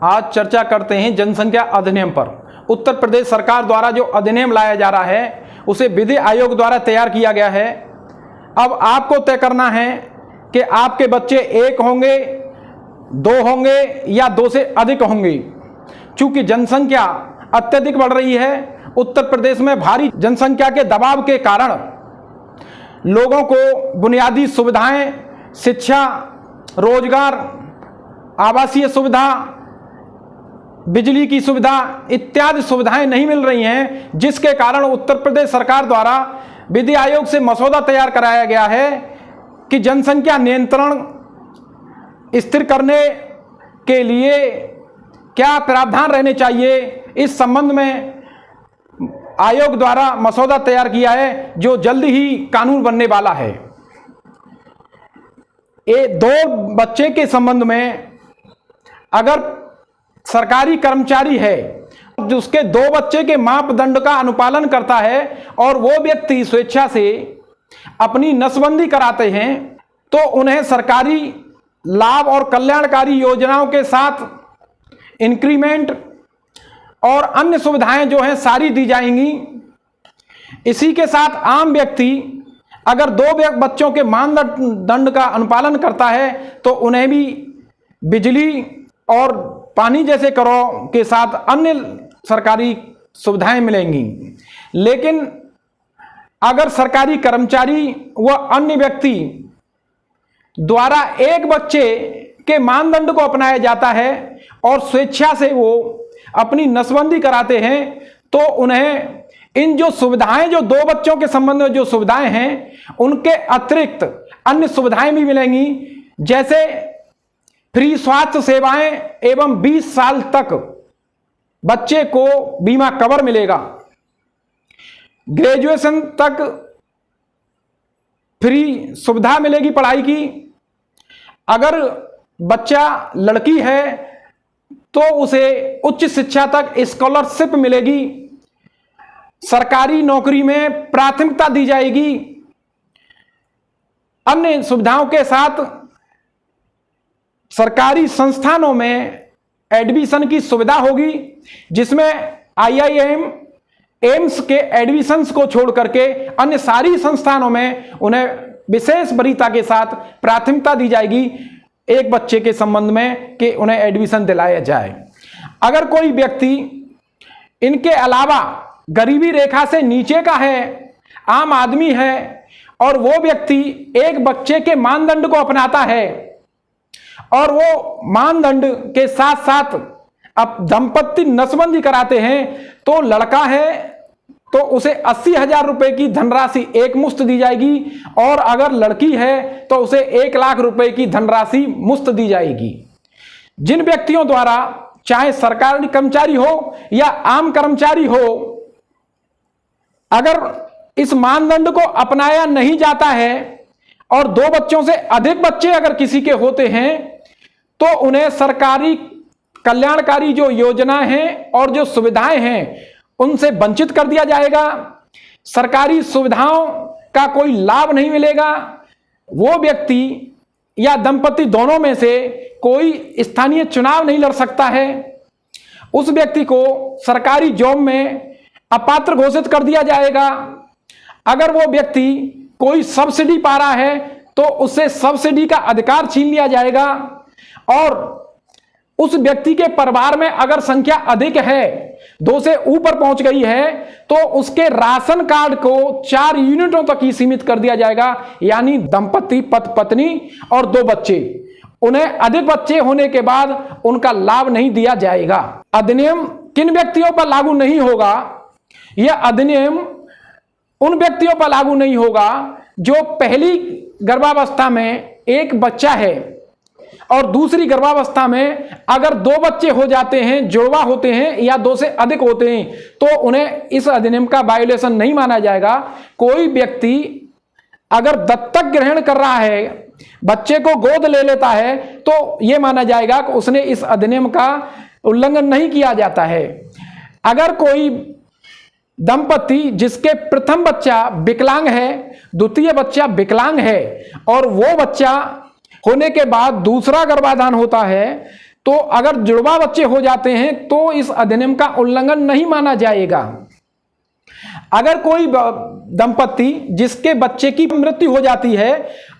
आज चर्चा करते हैं जनसंख्या अधिनियम पर। उत्तर प्रदेश सरकार द्वारा जो अधिनियम लाया जा रहा है उसे विधि आयोग द्वारा तैयार किया गया है। अब आपको तय करना है कि आपके बच्चे 1 होंगे, 2 होंगे या 2 से अधिक होंगे। चूंकि जनसंख्या अत्यधिक बढ़ रही है, उत्तर प्रदेश में भारी जनसंख्या के दबाव के कारण लोगों को बुनियादी सुविधाएं, शिक्षा, रोजगार, आवासीय सुविधा, बिजली की सुविधा इत्यादि सुविधाएं नहीं मिल रही हैं, जिसके कारण उत्तर प्रदेश सरकार द्वारा विधि आयोग से मसौदा तैयार कराया गया है कि जनसंख्या नियंत्रण स्थिर करने के लिए क्या प्रावधान रहने चाहिए। इस संबंध में आयोग द्वारा मसौदा तैयार किया है जो जल्द ही कानून बनने वाला है। 2 बच्चे के संबंध में अगर सरकारी कर्मचारी है जो उसके 2 बच्चे के मापदंड का अनुपालन करता है और वो व्यक्ति स्वेच्छा से अपनी नसबंदी कराते हैं तो उन्हें सरकारी लाभ और कल्याणकारी योजनाओं के साथ इंक्रीमेंट और अन्य सुविधाएं जो हैं सारी दी जाएंगी। इसी के साथ आम व्यक्ति अगर 2 बच्चों के मानदंड का अनुपालन करता है तो उन्हें भी बिजली और पानी जैसे करों के साथ अन्य सरकारी सुविधाएं मिलेंगी। लेकिन अगर सरकारी कर्मचारी व अन्य व्यक्ति द्वारा 1 बच्चे के मानदंड को अपनाया जाता है और स्वेच्छा से वो अपनी नसबंदी कराते हैं तो उन्हें इन जो सुविधाएं, जो 2 बच्चों के संबंध में जो सुविधाएं हैं उनके अतिरिक्त अन्य सुविधाएं भी मिलेंगी, जैसे फ्री स्वास्थ्य सेवाएं एवं 20 साल तक बच्चे को बीमा कवर मिलेगा। ग्रेजुएशन तक फ्री सुविधा मिलेगी पढ़ाई की। अगर बच्चा लड़की है तो उसे उच्च शिक्षा तक स्कॉलरशिप मिलेगी। सरकारी नौकरी में प्राथमिकता दी जाएगी। अन्य सुविधाओं के साथ सरकारी संस्थानों में एडमिशन की सुविधा होगी, जिसमें IIM, एम्स के एडमिशंस को छोड़ करके अन्य सारी संस्थानों में उन्हें विशेष वरीयता के साथ प्राथमिकता दी जाएगी 1 बच्चे के संबंध में कि उन्हें एडमिशन दिलाया जाए। अगर कोई व्यक्ति इनके अलावा गरीबी रेखा से नीचे का है, आम आदमी है और वो व्यक्ति 1 बच्चे के मानदंड को अपनाता है और वो मानदंड के साथ साथ अब दंपत्ति नसबंदी कराते हैं तो लड़का है तो उसे 80,000 रुपए की धनराशि एक मुश्त दी जाएगी और अगर लड़की है तो उसे 1 लाख रुपए की धनराशि मुफ्त दी जाएगी। जिन व्यक्तियों द्वारा चाहे सरकारी कर्मचारी हो या आम कर्मचारी हो, अगर इस मानदंड को अपनाया नहीं जाता है और 2 बच्चों से अधिक बच्चे अगर किसी के होते हैं तो उन्हें सरकारी कल्याणकारी जो योजनाएं हैं और जो सुविधाएं हैं उनसे वंचित कर दिया जाएगा। सरकारी सुविधाओं का कोई लाभ नहीं मिलेगा। वो व्यक्ति या दंपति दोनों में से कोई स्थानीय चुनाव नहीं लड़ सकता है। उस व्यक्ति को सरकारी जॉब में अपात्र घोषित कर दिया जाएगा। अगर वो व्यक्ति कोई सब्सिडी पा रहा है तो उससे सब्सिडी का अधिकार छीन लिया जाएगा और उस व्यक्ति के परिवार में अगर संख्या अधिक है, 2 से ऊपर पहुंच गई है, तो उसके राशन कार्ड को 4 यूनिटों तक ही सीमित कर दिया जाएगा। यानी दंपति, पति पत्नी और 2 बच्चे, उन्हें अधिक बच्चे होने के बाद उनका लाभ नहीं दिया जाएगा। अधिनियम किन व्यक्तियों पर लागू नहीं होगा? यह अधिनियम उन व्यक्तियों पर लागू नहीं होगा जो पहली गर्भावस्था में 1 बच्चा है और दूसरी गर्भावस्था में अगर 2 बच्चे हो जाते हैं, जुड़वा होते हैं या 2 से अधिक होते हैं, तो उन्हें इस अधिनियम का वायोलेशन नहीं माना जाएगा। कोई व्यक्ति अगर दत्तक ग्रहण कर रहा है, बच्चे को गोद ले लेता है, तो यह माना जाएगा कि उसने इस अधिनियम का उल्लंघन नहीं किया जाता है। अगर कोई दंपति जिसके प्रथम बच्चा विकलांग है, द्वितीय बच्चा विकलांग है और वो बच्चा होने के बाद दूसरा गर्भाधान होता है, तो अगर जुड़वा बच्चे हो जाते हैं तो इस अधिनियम का उल्लंघन नहीं माना जाएगा। अगर कोई दंपत्ति जिसके बच्चे की मृत्यु हो जाती है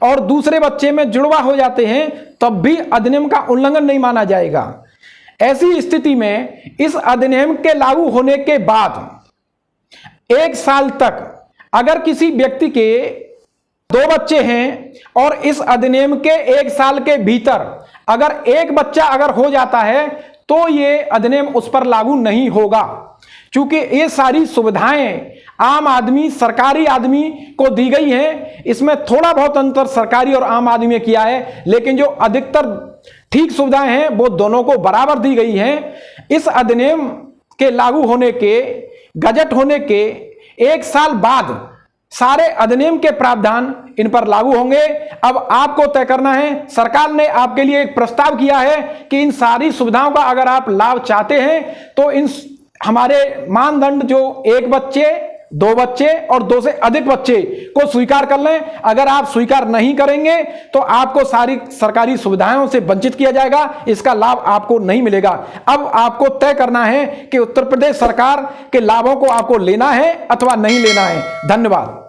और दूसरे बच्चे में जुड़वा हो जाते हैं तब भी अधिनियम का उल्लंघन नहीं माना जाएगा। ऐसी स्थिति में इस अधिनियम के लागू होने के बाद 1 साल तक अगर किसी व्यक्ति के 2 बच्चे हैं और इस अधिनियम के 1 साल के भीतर अगर एक बच्चा अगर हो जाता है तो ये अधिनियम उस पर लागू नहीं होगा, क्योंकि ये सारी सुविधाएं आम आदमी सरकारी आदमी को दी गई हैं। इसमें थोड़ा बहुत अंतर सरकारी और आम आदमी में किया है, लेकिन जो अधिकतर ठीक सुविधाएं हैं वो दोनों को बराबर दी गई हैं। इस अधिनियम के लागू होने के गजट होने के 1 साल बाद सारे अधिनियम के प्रावधान इन पर लागू होंगे। अब आपको तय करना है, सरकार ने आपके लिए एक प्रस्ताव किया है कि इन सारी सुविधाओं का अगर आप लाभ चाहते हैं तो इन हमारे मानदंड जो 1 बच्चे, 2 बच्चे और 2 से अधिक बच्चे को स्वीकार कर लें। अगर आप स्वीकार नहीं करेंगे तो आपको सारी सरकारी सुविधाओं से वंचित किया जाएगा, इसका लाभ आपको नहीं मिलेगा। अब आपको तय करना है कि उत्तर प्रदेश सरकार के लाभों को आपको लेना है अथवा नहीं लेना है। धन्यवाद।